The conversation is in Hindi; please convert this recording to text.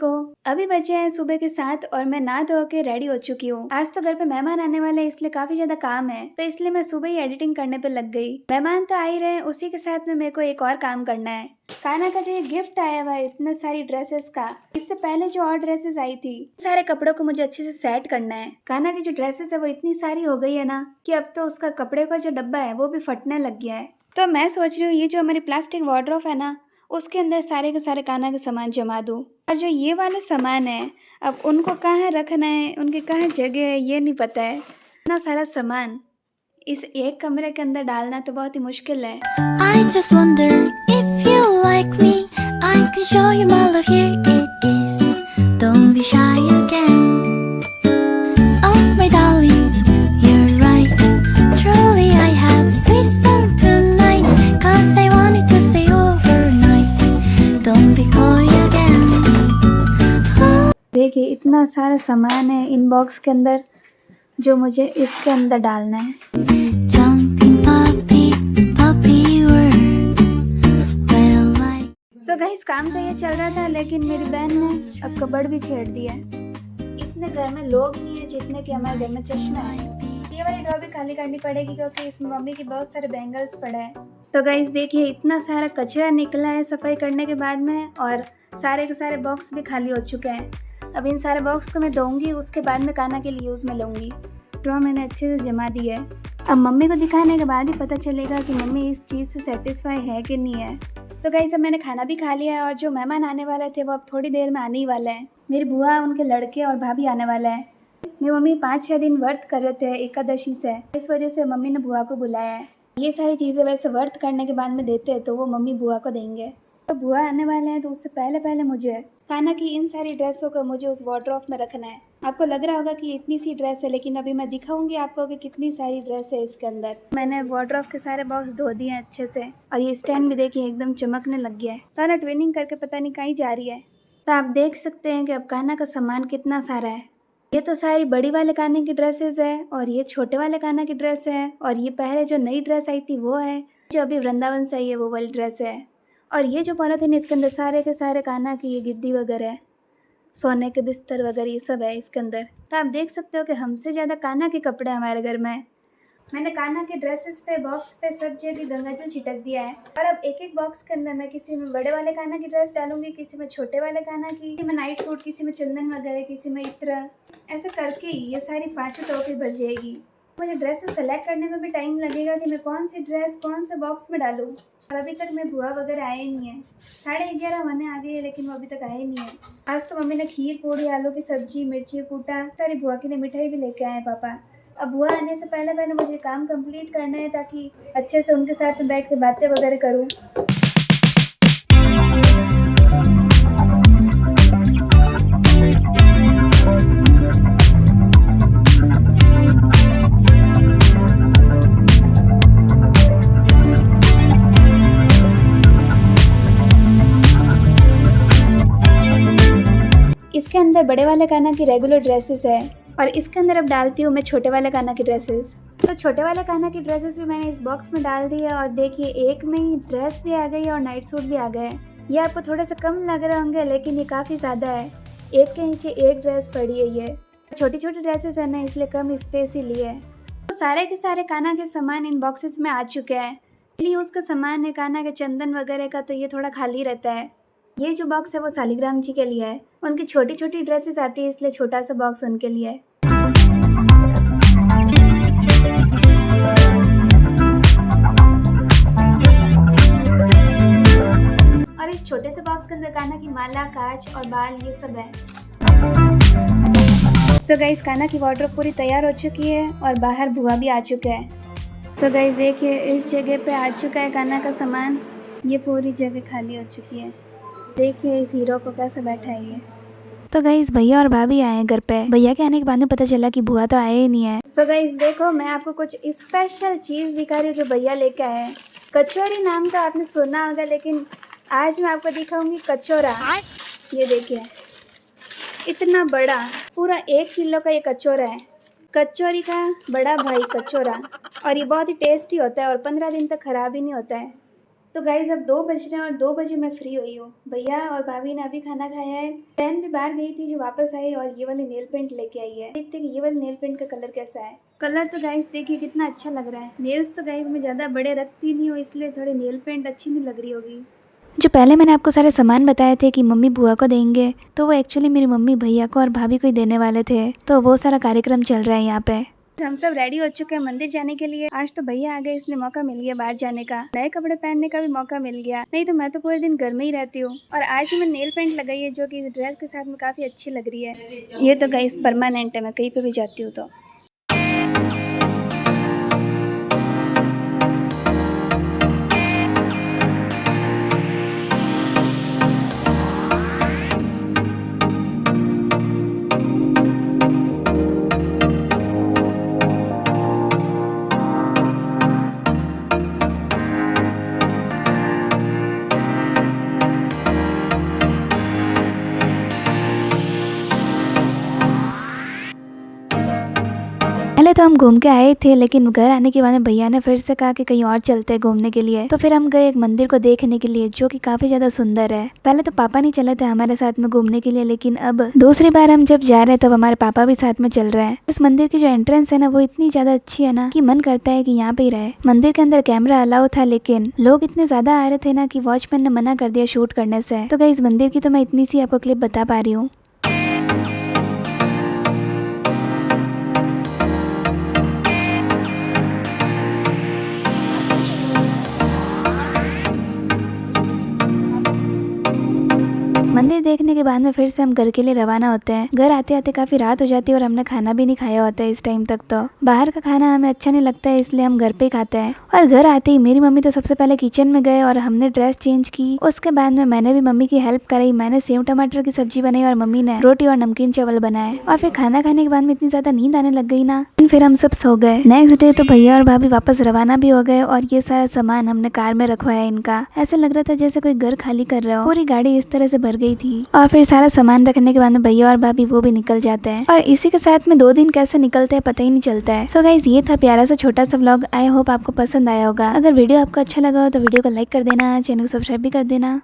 को। अभी बजे हैं सुबह के 7 और मैं नहा धो के रेडी हो चुकी हूँ। आज तो घर पे मेहमान आने वाले हैं, इसलिए काफी ज्यादा काम है, तो इसलिए मैं सुबह ही एडिटिंग करने पे लग गई। मेहमान तो आ ही रहे, उसी के साथ में मेरे को एक और काम करना है। कान्हा का जो ये गिफ्ट आया हुआ है इतने सारी ड्रेसेस का, इससे पहले जो और ड्रेसेस आई थी सारे कपड़ों को मुझे अच्छे से सेट करना है। कान्हा की जो ड्रेसेस है वो इतनी सारी हो गई है ना कि अब तो उसका कपड़े का जो डब्बा है वो भी फटने लग गया है। तो मैं सोच रही हूँ ये जो हमारी प्लास्टिक वार्डरोब है ना, उसके अंदर सारे के सारे कान्हा के सामान जमा दूँ। और जो ये वाले सामान है, अब उनको कहाँ रखना है, उनकी कहाँ जगह है, ये नहीं पता है। इतना सारा सामान इस एक कमरे के अंदर डालना तो बहुत ही मुश्किल है। I just wonder if you like me. I can show you my love, here it is. Don't be shy again. Oh my darling, you're right. Truly I have sweet song tonight. 'Cause I wanted to stay overnight. Don't be coy again. देखिए इतना सारा सामान है इन बॉक्स के अंदर, जो मुझे इसके अंदर डालना है। Jumping puppy, puppy word. Well, I so guys काम तो ये चल रहा था, लेकिन मेरी बहन ने अब कबर्ड भी छेड़ दिया है। इतने घर में लोग नहीं है जितने कि हमारे घर में चश्मे हैं। ये वाली ड्रॉ भी खाली करनी पड़ेगी क्योंकि इसमें मम्मी के बहुत सारे बैंगल्स पड़े हैं। तो गाइस देखिए इतना सारा कचरा निकला है सफाई करने के बाद में, और सारे के सारे बॉक्स भी खाली हो चुके हैं। अब इन सारे बॉक्स को मैं दूंगी, उसके बाद में कान्हा के लिए यूज़ में लूँगी। ड्रॉ मैंने अच्छे से जमा दी है। अब मम्मी को दिखाने के बाद ही पता चलेगा कि मम्मी इस चीज़ से सेटिस्फाई है कि नहीं है। तो गाइस अब मैंने खाना भी खा लिया है, और जो मेहमान आने वाले थे वो अब थोड़ी देर में आने ही वाले हैं। मेरी बुआ, उनके लड़के और भाभी आने वाले हैं। मेरी मम्मी 5-6 दिन व्रत कर रहे थे एकादशी से, इस वजह से मम्मी ने बुआ को बुलाया है। ये सारी चीज़ें वैसे व्रत करने के बाद में देते हैं तो वो मम्मी बुआ को देंगे। तो बुआ आने वाले हैं, तो उससे पहले पहले मुझे कान्हा की इन सारी ड्रेसों को मुझे उस वार्डरोब में रखना है। आपको लग रहा होगा कि इतनी सी ड्रेस है, लेकिन अभी मैं दिखाऊंगी आपको कि कितनी सारी ड्रेस है इसके अंदर। मैंने वार्डरोब के सारे बॉक्स धो दिए हैं अच्छे से, और ये स्टैंड भी देखिए एकदम चमकने लग गया है। कान्हा ट्विनिंग करके पता नहीं कहीं जा रही है। तो आप देख सकते हैं कि अब कान्हा का सामान कितना सारा है। ये तो सारी बड़ी वाले कान्हा की ड्रेसेस है, और ये छोटे वाले कान्हा की ड्रेस है, और ये पहले जो नई ड्रेस आई थी वो है, जो अभी वृंदावन से आई है वो वाली ड्रेस है। और ये जो पॉलिथीन इसके अंदर सारे के सारे कान्हा की ये गिद्दी वगैरह है, सोने के बिस्तर वगैरह ये सब है इसके अंदर। तो आप देख सकते हो कि हमसे ज़्यादा कान्हा के कपड़े हमारे घर में है। मैंने कान्हा के ड्रेसेस पे, बॉक्स पे सब जगह गंगाजल छिटक दिया है, और अब एक एक बॉक्स के अंदर मैं किसी में बड़े वाले कान्हा की ड्रेस डालूंगी, किसी में छोटे वाले कान्हा की, किसी में नाइट सूट, किसी में चंदन वगैरह, किसी में इत्र, ऐसे करके ये सारी 5 टोकरी भर जाएगी। मुझे ड्रेसेस सेलेक्ट करने में भी टाइम लगेगा कि मैं कौन सी ड्रेस कौन से बॉक्स में डालूँ। और अभी तक मैं बुआ वगैरह आए नहीं है। 11:30 होने आ गई है, लेकिन वो अभी तक आए नहीं है। आज तो मम्मी ने खीर पूड़ी, आलू की सब्जी, मिर्ची कूटा, सारी बुआ के लिए मिठाई भी लेके आए पापा। अब बुआ आने से पहले पहले मुझे काम कंप्लीट करना है, ताकि अच्छे से उनके साथ में बैठ के बातें वगैरह करूँ। इसके अंदर बड़े वाले कान्हा की रेगुलर ड्रेसेस है, और इसके अंदर अब डालती हूँ मैं छोटे वाले कान्हा की ड्रेसेस। तो छोटे वाले कान्हा की ड्रेसेस भी मैंने इस बॉक्स में डाल दी है, और देखिए एक में ही ड्रेस भी आ गई है और नाइट सूट भी आ गए। ये आपको थोड़ा सा कम लग रहे होंगे, लेकिन ये काफ़ी ज़्यादा है। एक के नीचे एक ड्रेस पड़ी है। ये छोटी छोटी ड्रेसेस है ना, इसलिए कम स्पेस ही लिए है। तो सारे के सारे कान्हा के सामान इन बॉक्सेस में आ चुके हैं। इसलिए उसका सामान है कान्हा के चंदन वगैरह का, तो ये थोड़ा खाली रहता है। ये जो बॉक्स है वो शालिग्राम जी के लिए है, उनकी छोटी छोटी ड्रेसेस आती है, इसलिए छोटा सा बॉक्स उनके लिए है। और इस छोटे से बॉक्स के अंदर कान्हा की माला, कांच और बाल ये सब है। सो गाइस कान्हा की वार्डरोब पूरी तैयार हो चुकी है, और बाहर बुआ भी आ चुका है। तो गाइस देखिए इस जगह पे आ चुका है कान्हा का सामान। ये पूरी जगह खाली हो चुकी है। देखिए इस हीरो को कैसे बैठा है ये। तो गाइस भैया और भाभी आए हैं घर पे। भैया के आने के बाद में पता चला कि बुआ तो आए ही नहीं है। सो गाइस देखो मैं आपको कुछ स्पेशल चीज़ दिखा रही हूँ जो भैया लेके आए हैं। कचौरी नाम तो आपने सुना होगा, लेकिन आज मैं आपको दिखाऊंगी कचौरा। ये देखिए इतना बड़ा, पूरा 1 किलो का ये कचौरा है। कचौरी का बड़ा भाई कचौरा, और ये बहुत ही टेस्टी होता है और 15 दिन तक ख़राब ही नहीं होता है। तो गाइज अब 2 बज रहे हैं और 2 बजे मैं फ्री हुई हूँ। भैया और भाभी ने अभी खाना खाया है। बहन भी बाहर गई थी जो वापस आई और ये वाली नेल पेंट लेके आई है। देखते हैं कि ये वाली नेल पेंट का कलर कैसा है। कलर तो गाइज देखिए कितना अच्छा लग रहा है। नेल्स तो गाइज मैं ज़्यादा बड़े रखती नहीं हूँ, इसलिए थोड़ी नेल पेंट अच्छी नहीं लग रही होगी। जो पहले मैंने आपको सारे सामान बताए थे कि मम्मी बुआ को देंगे, तो वो एक्चुअली मेरी मम्मी भैया को और भाभी को ही देने वाले थे। तो वो सारा कार्यक्रम चल रहा है यहाँ पे। हम सब रेडी हो चुके हैं मंदिर जाने के लिए। आज तो भैया आ गए इसलिए मौका मिल गया बाहर जाने का, नए कपड़े पहनने का भी मौका मिल गया। नहीं तो मैं तो पूरे दिन घर में ही रहती हूँ। और आज मैं नेल पेंट लगाई है जो कि ड्रेस के साथ में काफी अच्छी लग रही है। ये तो गाइस परमानेंट है, मैं कहीं पे भी जाती हूँ तो। पहले तो हम घूम के आए थे, लेकिन घर आने के बाद में भैया ने फिर से कहा कि कहीं और चलते हैं घूमने के लिए। तो फिर हम गए एक मंदिर को देखने के लिए जो कि काफी ज्यादा सुंदर है। पहले तो पापा नहीं चले थे हमारे साथ में घूमने के लिए, लेकिन अब दूसरी बार हम जब जा रहे हैं तब हमारे पापा भी साथ में चल रहे हैं। इस मंदिर की जो एंट्रेंस है ना वो इतनी ज्यादा अच्छी है ना कि मन करता है कि यहाँ पे ही रहे। मंदिर के अंदर कैमरा अलाउ था, लेकिन लोग इतने ज्यादा आ रहे थे ना कि वॉचमैन ने मना कर दिया शूट करने से। तो गाइस इस मंदिर की तो मैं इतनी सी आपको क्लिप बता पा रही हूँ। मंदिर देखने के बाद में फिर से हम घर के लिए रवाना होते हैं। घर आते आते काफी रात हो जाती है और हमने खाना भी नहीं खाया होता है इस टाइम तक। तो बाहर का खाना हमें अच्छा नहीं लगता है, इसलिए हम घर पे ही खाते हैं। और घर आते ही मेरी मम्मी तो सबसे पहले किचन में गए और हमने ड्रेस चेंज की। उसके बाद में मैंने भी मम्मी की हेल्प कराई। मैंने सेव टमाटर की सब्जी बनाई और मम्मी ने रोटी और नमकीन चावल बनाए। और फिर खाना खाने के बाद में इतनी ज्यादा नींद आने लग गई ना, फिर हम सब सो गए। नेक्स्ट डे तो भैया और भाभी वापस रवाना भी हो गए और ये सारा सामान हमने कार में रखवाया इनका। ऐसा लग रहा था जैसे कोई घर खाली कर रहा हो। पूरी गाड़ी इस तरह से भर गई थी। और फिर सारा सामान रखने के बाद में भैया और भाभी वो भी निकल जाते हैं। और इसी के साथ में 2 दिन कैसे निकलते हैं पता ही नहीं चलता है। सो गाइस ये था प्यारा सा छोटा सा व्लॉग। आई होप आपको पसंद आया होगा। अगर वीडियो आपको अच्छा लगा हो तो वीडियो को लाइक कर देना, चैनल को सब्सक्राइब भी कर देना।